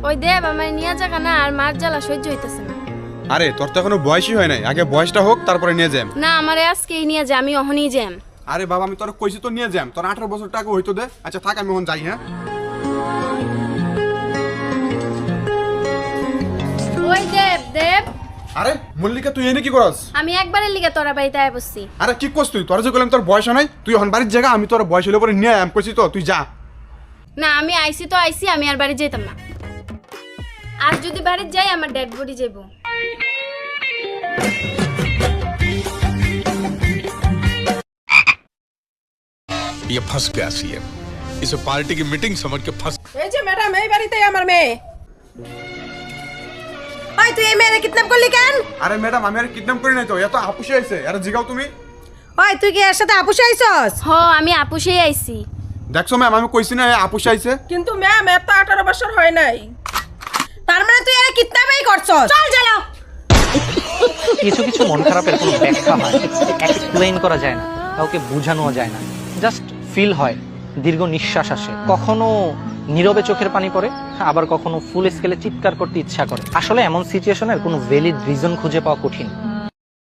ওই দেব আমার নিয়ে যাকা না, আর মার জ্বালা সহ্য হইতেছে না। আরে তোর তো এখনো বয়সই হয় নাই, আগে বয়সটা হোক তারপরে নিয়ে যাম। না আমারে আজকেই নিয়ে যা, আমি অহনই যাম। আরে বাবা আমি তোর কইছি তো নিয়ে যাম, তোর 18 বছর টাকা হইতো দে। আচ্ছা থাক আমি এখন যাই। হ্যাঁ ওই দেব দেব, আরে মল্লিকা তুই এনে কি করস? আমি একবারের লিগে তোরা বাড়িতে আয় বসছি। আরে কি করছ তুই? তোর যে বললাম তোর বয়স নাই, তুই এখন বাড়ির জায়গা, আমি তোর বয়স হলে পরে নিয়ে আম কইছি তো তুই যা। না আমি আইছি তো আইছি, আমি আর বাড়ি যেতাম না। আর যদি বাড়ি যাই আমার ডেড বডি যাইব। ये फंस गया सीएम, इसे पार्टी की मीटिंग समझ के फंस। এই যে ম্যাডাম, এই বাড়িতেই আমার মেয়ে। ওই তুই এই মেয়েরে কিডন্যাপ করলি কেন? আরে ম্যাডাম আমি আর কিডন্যাপ করি নাই তো, এত আপুসে আইছে। আরে জিগাও তুমি। ওই তুই কি এর সাথে আপুসে আইছস? হ আমি আপুসেই আইছি। দেখছো ম্যাম আমি কইছি না আপুসে আইছে। কিন্তু ম্যাম এর তো 18 বছর হয় নাই। তার মানে তুই এর কিডন্যাপই করছস? চল চলো। কিছু কিছু মন খারাপের কোনো ব্যাখ্যা হয়, এক্সপ্লেইন করা যায় না, কাউকে বোঝানো যায় না, জাস্ট ফিল হয়, দীর্ঘ নিঃশ্বাস আসে, কখনো নীরবে চোখের পানি পড়ে, আবার কখনো ফুল স্কেলে চিৎকার করতে ইচ্ছা করে। আসলে এমন সিচুয়েশনের কোনো ভ্যালিড রিজন খুঁজে পাওয়া কঠিন।